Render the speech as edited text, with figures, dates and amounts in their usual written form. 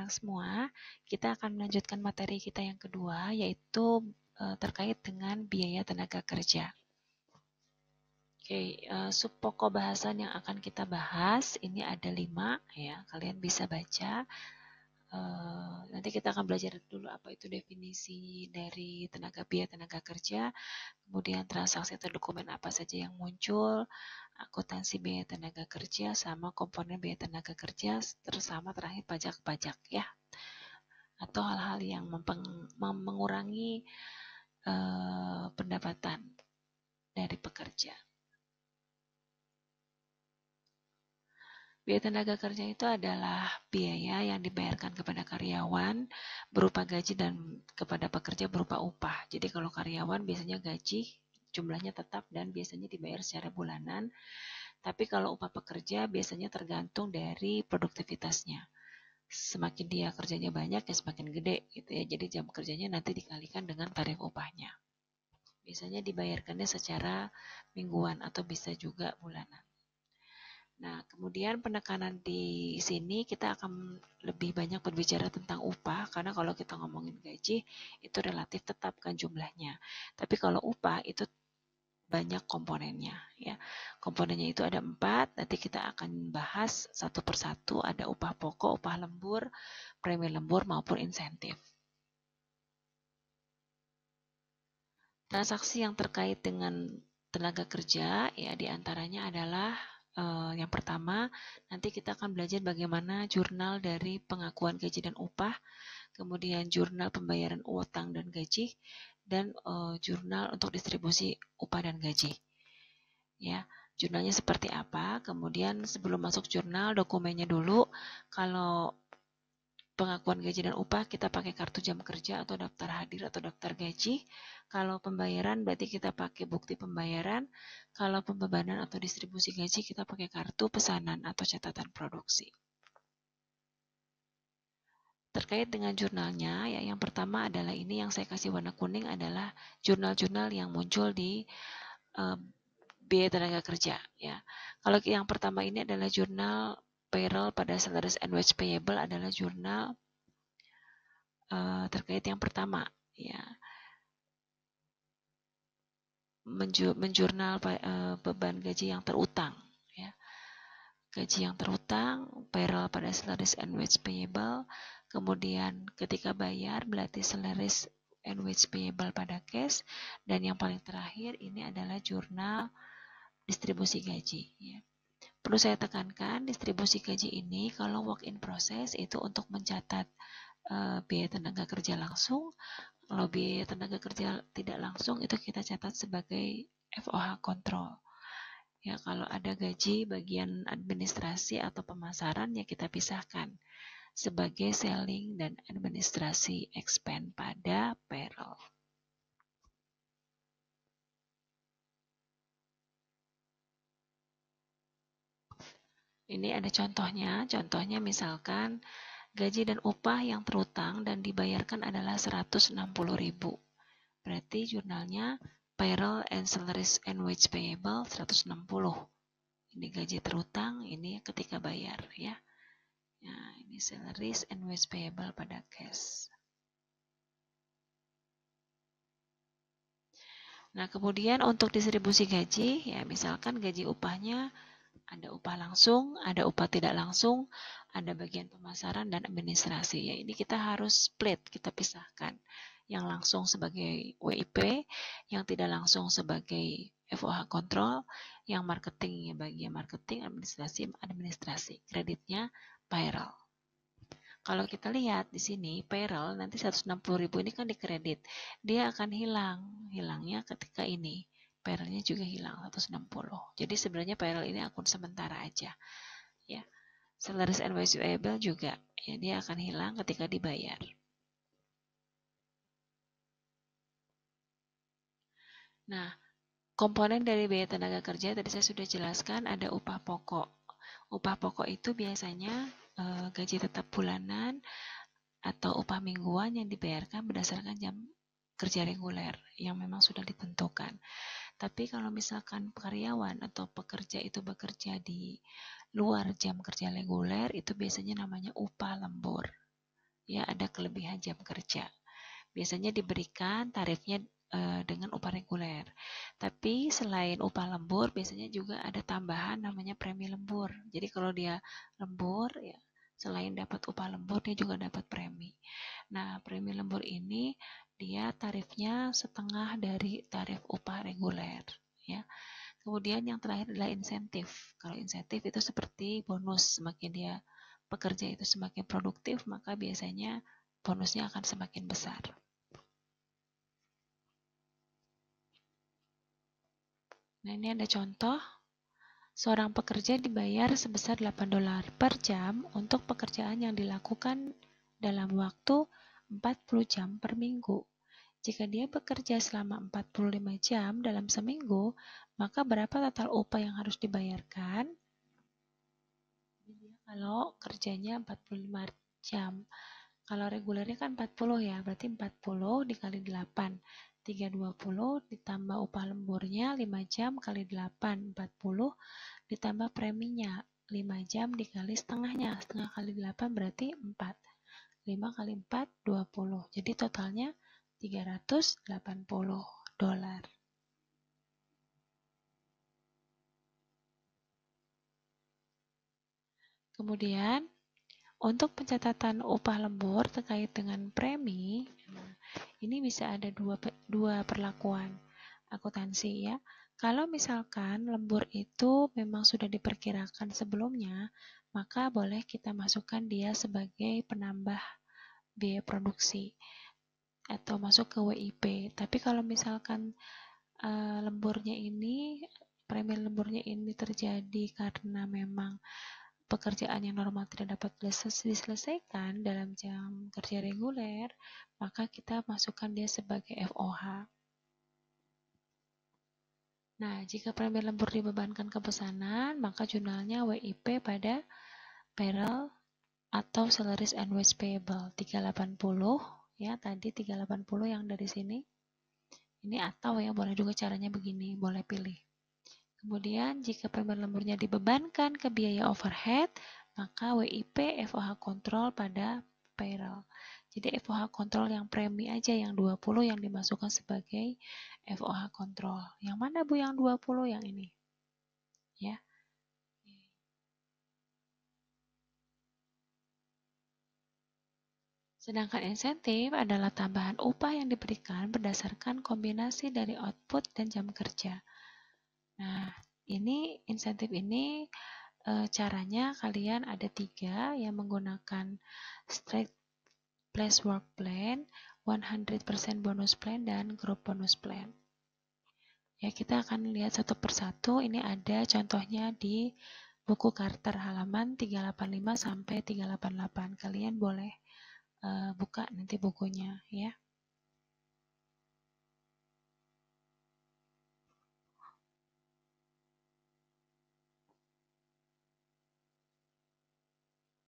siang semua. Kita akan melanjutkan materi kita yang kedua, yaitu terkait dengan biaya tenaga kerja. Oke, subpokok bahasan yang akan kita bahas ini ada 5 ya. Kalian bisa baca. Nanti kita akan belajar dulu apa itu definisi dari biaya tenaga kerja, kemudian transaksi atau dokumen apa saja yang muncul, akuntansi biaya tenaga kerja, sama komponen biaya tenaga kerja, terus sama terakhir pajak-pajak ya, atau hal-hal yang mengurangi pendapatan dari pekerja. Biaya tenaga kerja itu adalah biaya yang dibayarkan kepada karyawan berupa gaji dan kepada pekerja berupa upah. Jadi kalau karyawan biasanya gaji jumlahnya tetap dan biasanya dibayar secara bulanan. Tapi kalau upah pekerja biasanya tergantung dari produktivitasnya. Semakin dia kerjanya banyak ya semakin gede gitu ya. Jadi jam kerjanya nanti dikalikan dengan tarif upahnya. Biasanya dibayarkannya secara mingguan atau bisa juga bulanan. Nah, kemudian penekanan di sini kita akan lebih banyak berbicara tentang upah, karena kalau kita ngomongin gaji, itu relatif tetap kan jumlahnya. Tapi kalau upah itu banyak komponennya. Ya. Komponennya itu ada 4, nanti kita akan bahas satu persatu, ada upah pokok, upah lembur, premi lembur, maupun insentif. Transaksi yang terkait dengan tenaga kerja, ya diantaranya adalah yang pertama, nanti kita akan belajar bagaimana jurnal dari pengakuan gaji dan upah, kemudian jurnal pembayaran utang dan gaji, dan jurnal untuk distribusi upah dan gaji. Ya, jurnalnya seperti apa? Kemudian sebelum masuk jurnal, dokumennya dulu. Kalau pengakuan gaji dan upah kita pakai kartu jam kerja atau daftar hadir atau daftar gaji. Kalau pembayaran berarti kita pakai bukti pembayaran. Kalau pembebanan atau distribusi gaji kita pakai kartu pesanan atau catatan produksi. Terkait dengan jurnalnya, ya yang pertama adalah ini yang saya kasih warna kuning adalah jurnal-jurnal yang muncul di biaya tenaga kerja. Ya, kalau yang pertama ini adalah jurnal payroll pada salaries and wage payable adalah jurnal terkait yang pertama, ya menjurnal beban gaji yang terutang, ya gaji yang terutang, payroll pada salaries and wage payable, kemudian ketika bayar berarti salaries and wage payable pada cash, dan yang paling terakhir ini adalah jurnal distribusi gaji. Ya. Perlu saya tekankan distribusi gaji ini kalau work in process itu untuk mencatat biaya tenaga kerja langsung. Kalau biaya tenaga kerja tidak langsung itu kita catat sebagai FOH kontrol. Ya, kalau ada gaji bagian administrasi atau pemasaran ya kita pisahkan sebagai selling dan administrasi expense pada payroll. Ini ada contohnya. Contohnya misalkan gaji dan upah yang terutang dan dibayarkan adalah 160.000. Berarti jurnalnya payroll and salaries and wage payable 160. Ini gaji terutang, ini ketika bayar ya. Nah, ini salaries and wage payable pada cash. Nah, kemudian untuk distribusi gaji, ya misalkan gaji upahnya ada upah langsung, ada upah tidak langsung, ada bagian pemasaran dan administrasi. Ya, ini kita harus split, kita pisahkan. Yang langsung sebagai WIP, yang tidak langsung sebagai FOH kontrol, yang marketing ya bagian marketing, administrasi. Kreditnya payroll. Kalau kita lihat di sini payroll nanti 160.000 ini kan dikredit. Dia akan hilang. Hilangnya ketika ini. Payrollnya juga hilang 160. Jadi sebenarnya payroll ini akun sementara aja. Ya. Salaries and wage payable juga ya dia akan hilang ketika dibayar. Nah, komponen dari biaya tenaga kerja tadi saya sudah jelaskan ada upah pokok. Upah pokok itu biasanya gaji tetap bulanan atau upah mingguan yang dibayarkan berdasarkan jam kerja reguler yang memang sudah ditentukan. Tapi kalau misalkan karyawan atau pekerja itu bekerja di luar jam kerja reguler, itu biasanya namanya upah lembur. ya ada kelebihan jam kerja. Biasanya diberikan tarifnya dengan upah reguler. Tapi selain upah lembur, biasanya juga ada tambahan namanya premi lembur. Jadi kalau dia lembur, ya selain dapat upah lembur, dia juga dapat premi. Nah, premi lembur ini dia tarifnya setengah dari tarif upah reguler, ya. Kemudian yang terakhir adalah insentif. Kalau insentif itu seperti bonus, semakin dia pekerja itu semakin produktif, maka biasanya bonusnya akan semakin besar. Nah, ini ada contoh. Seorang pekerja dibayar sebesar $8 per jam untuk pekerjaan yang dilakukan dalam waktu 40 jam per minggu. Jika dia bekerja selama 45 jam dalam seminggu, maka berapa total upah yang harus dibayarkan? Kalau kerjanya 45 jam. Kalau regulernya kan 40 ya, berarti 40 dikali 8. 320 ditambah upah lemburnya 5 jam kali 8, 40 ditambah preminya 5 jam dikali setengahnya, setengah kali 8 berarti 4. 5 kali 4 20. Jadi totalnya $380. Kemudian untuk pencatatan upah lembur terkait dengan premi, ini bisa ada dua perlakuan akuntansi, ya. Kalau misalkan lembur itu memang sudah diperkirakan sebelumnya, maka boleh kita masukkan dia sebagai penambah biaya produksi atau masuk ke WIP. Tapi kalau misalkan premi lemburnya ini terjadi karena memang pekerjaan yang normal tidak dapat diselesaikan dalam jam kerja reguler, maka kita masukkan dia sebagai FOH. Nah, jika premi lembur dibebankan ke pesanan, maka jurnalnya WIP pada payroll atau salaries and wage payable 380, ya, tadi 380 yang dari sini. Ini atau ya, boleh juga caranya begini, boleh pilih. Kemudian jika premi lemburnya dibebankan ke biaya overhead, maka WIP FOH kontrol pada payroll. Jadi FOH kontrol yang premi aja yang 20 yang dimasukkan sebagai FOH kontrol. Yang mana Bu yang 20? Yang ini. Ya. Sedangkan insentif adalah tambahan upah yang diberikan berdasarkan kombinasi dari output dan jam kerja. Nah, ini insentif ini caranya kalian ada 3 yang menggunakan straight place work plan, 100% bonus plan, dan group bonus plan. Ya, kita akan lihat satu persatu. Ini ada contohnya di buku Carter halaman 385 sampai 388. Kalian boleh buka nanti bukunya, ya.